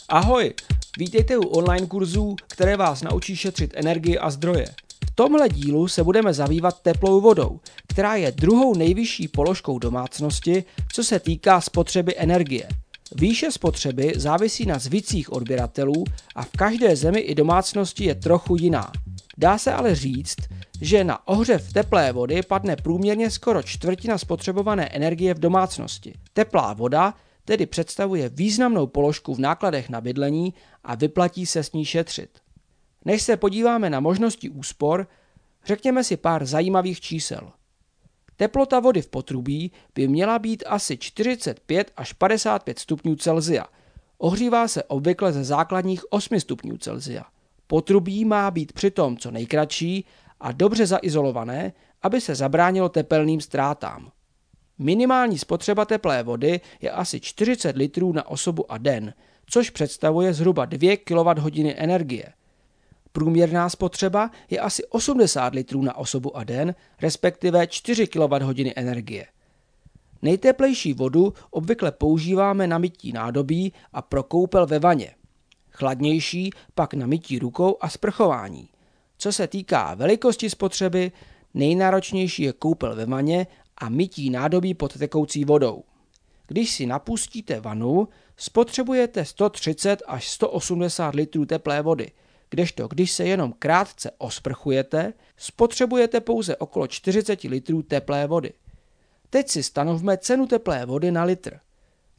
Ahoj, vítejte u online kurzů, které vás naučí šetřit energii a zdroje. V tomhle dílu se budeme zabývat teplou vodou, která je druhou nejvyšší položkou domácnosti, co se týká spotřeby energie. Výše spotřeby závisí na zvicích odběratelů a v každé zemi i domácnosti je trochu jiná. Dá se ale říct, že na ohřev teplé vody padne průměrně skoro čtvrtina spotřebované energie v domácnosti. Teplá voda tedy představuje významnou položku v nákladech na bydlení a vyplatí se s ní šetřit. Než se podíváme na možnosti úspor, řekněme si pár zajímavých čísel. Teplota vody v potrubí by měla být asi 45 až 55 stupňů Celsia. Ohřívá se obvykle ze základních 8 stupňů Celsia. Potrubí má být přitom co nejkratší a dobře zaizolované, aby se zabránilo tepelným ztrátám. Minimální spotřeba teplé vody je asi 40 litrů na osobu a den, což představuje zhruba 2 kWh energie. Průměrná spotřeba je asi 80 litrů na osobu a den, respektive 4 kWh energie. Nejteplejší vodu obvykle používáme na mytí nádobí a pro koupel ve vaně. Chladnější pak na mytí rukou a sprchování. Co se týká velikosti spotřeby, nejnáročnější je koupel ve vaně a mytí nádobí pod tekoucí vodou. Když si napustíte vanu, spotřebujete 130 až 180 litrů teplé vody, kdežto když se jenom krátce osprchujete, spotřebujete pouze okolo 40 litrů teplé vody. Teď si stanovme cenu teplé vody na litr.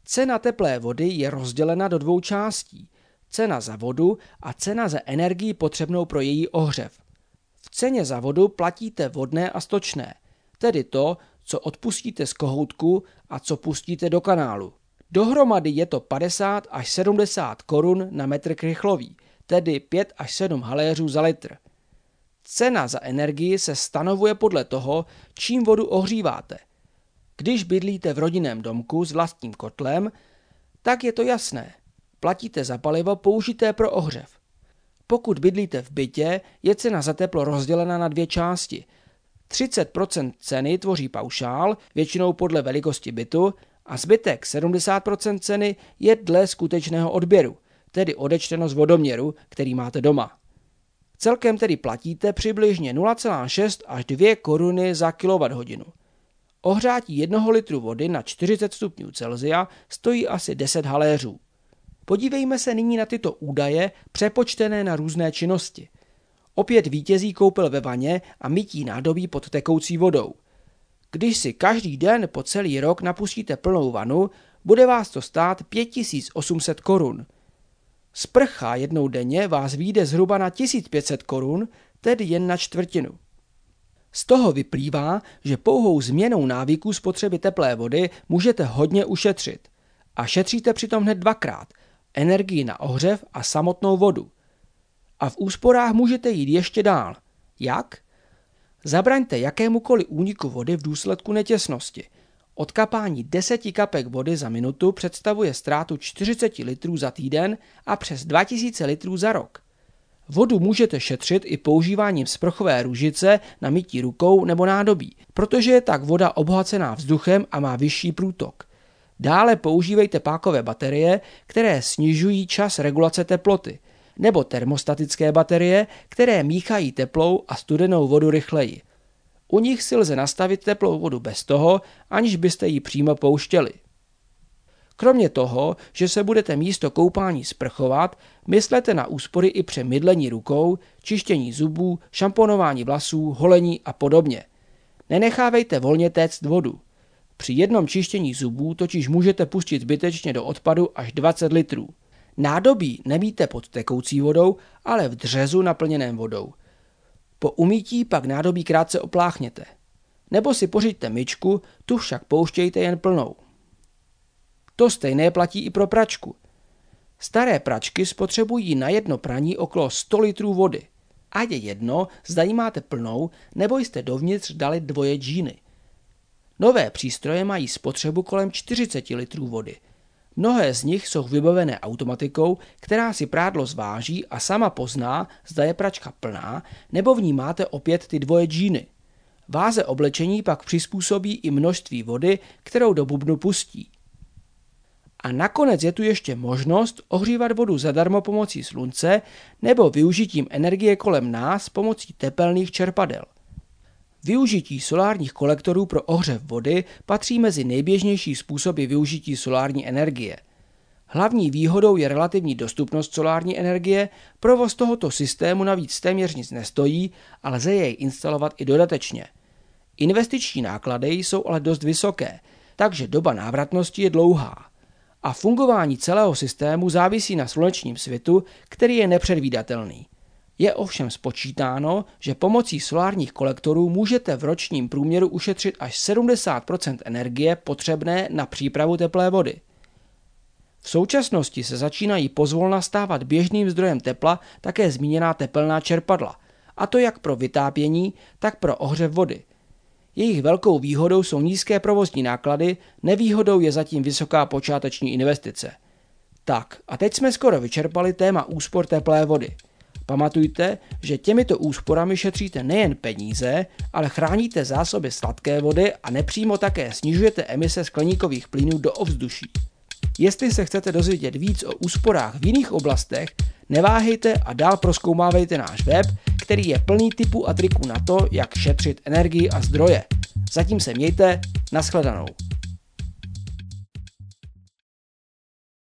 Cena teplé vody je rozdělena do dvou částí. Cena za vodu a cena za energii potřebnou pro její ohřev. V ceně za vodu platíte vodné a stočné, tedy to, co odpustíte z kohoutku a co pustíte do kanálu. Dohromady je to 50 až 70 korun na metr krychlový, tedy 5 až 7 haléřů za litr. Cena za energii se stanovuje podle toho, čím vodu ohříváte. Když bydlíte v rodinném domku s vlastním kotlem, tak je to jasné. Platíte za palivo použité pro ohřev. Pokud bydlíte v bytě, je cena za teplo rozdělena na dvě části. 30% ceny tvoří paušál, většinou podle velikosti bytu, a zbytek 70% ceny je dle skutečného odběru, tedy odečteno z vodoměru, který máte doma. Celkem tedy platíte přibližně 0,6 až 2 koruny za kWh. Ohřátí 1 litru vody na 40 stupňů Celsia stojí asi 10 haléřů. Podívejme se nyní na tyto údaje přepočtené na různé činnosti. Opět vítězí koupel ve vaně a mytí nádobí pod tekoucí vodou. Když si každý den po celý rok napustíte plnou vanu, bude vás to stát 5800 korun. Sprcha jednou denně vás vyjde zhruba na 1500 korun, tedy jen na čtvrtinu. Z toho vyplývá, že pouhou změnou návyků spotřeby teplé vody můžete hodně ušetřit. A šetříte přitom hned dvakrát, energii na ohřev a samotnou vodu. A v úsporách můžete jít ještě dál. Jak? Zabraňte jakémukoliv úniku vody v důsledku netěsnosti. Odkapání 10 kapek vody za minutu představuje ztrátu 40 litrů za týden a přes 2000 litrů za rok. Vodu můžete šetřit i používáním sprchové růžice na mytí rukou nebo nádobí, protože je tak voda obohacená vzduchem a má vyšší průtok. Dále používejte pákové baterie, které snižují čas regulace teploty, nebo termostatické baterie, které míchají teplou a studenou vodu rychleji. U nich si lze nastavit teplou vodu bez toho, aniž byste ji přímo pouštěli. Kromě toho, že se budete místo koupání sprchovat, myslete na úspory i při mydlení rukou, čištění zubů, šamponování vlasů, holení a podobně. Nenechávejte volně téct vodu. Při jednom čištění zubů totiž můžete pustit zbytečně do odpadu až 20 litrů. Nádobí nemýjte pod tekoucí vodou, ale v dřezu naplněném vodou. Po umytí pak nádobí krátce opláchněte. Nebo si pořiďte myčku, tu však pouštějte jen plnou. To stejné platí i pro pračku. Staré pračky spotřebují na jedno praní okolo 100 litrů vody. A je jedno, zda ji máte plnou, nebo jste dovnitř dali dvoje džíny. Nové přístroje mají spotřebu kolem 40 litrů vody. Mnohé z nich jsou vybavené automatikou, která si prádlo zváží a sama pozná, zda je pračka plná, nebo v ní máte opět ty dvoje džíny. Váze oblečení pak přizpůsobí i množství vody, kterou do bubnu pustí. A nakonec je tu ještě možnost ohřívat vodu zadarmo pomocí slunce nebo využitím energie kolem nás pomocí tepelných čerpadel. Využití solárních kolektorů pro ohřev vody patří mezi nejběžnější způsoby využití solární energie. Hlavní výhodou je relativní dostupnost solární energie, provoz tohoto systému navíc téměř nic nestojí a lze jej instalovat i dodatečně. Investiční náklady jsou ale dost vysoké, takže doba návratnosti je dlouhá. A fungování celého systému závisí na slunečním svitu, který je nepředvídatelný. Je ovšem spočítáno, že pomocí solárních kolektorů můžete v ročním průměru ušetřit až 70% energie potřebné na přípravu teplé vody. V současnosti se začínají pozvolna stávat běžným zdrojem tepla také zmíněná tepelná čerpadla, a to jak pro vytápění, tak pro ohřev vody. Jejich velkou výhodou jsou nízké provozní náklady, nevýhodou je zatím vysoká počáteční investice. Tak, a teď jsme skoro vyčerpali téma úspor teplé vody. Pamatujte, že těmito úsporami šetříte nejen peníze, ale chráníte zásoby sladké vody a nepřímo také snižujete emise skleníkových plynů do ovzduší. Jestli se chcete dozvědět víc o úsporách v jiných oblastech, neváhejte a dál prozkoumávejte náš web, který je plný tipů a triků na to, jak šetřit energii a zdroje. Zatím se mějte, nashledanou.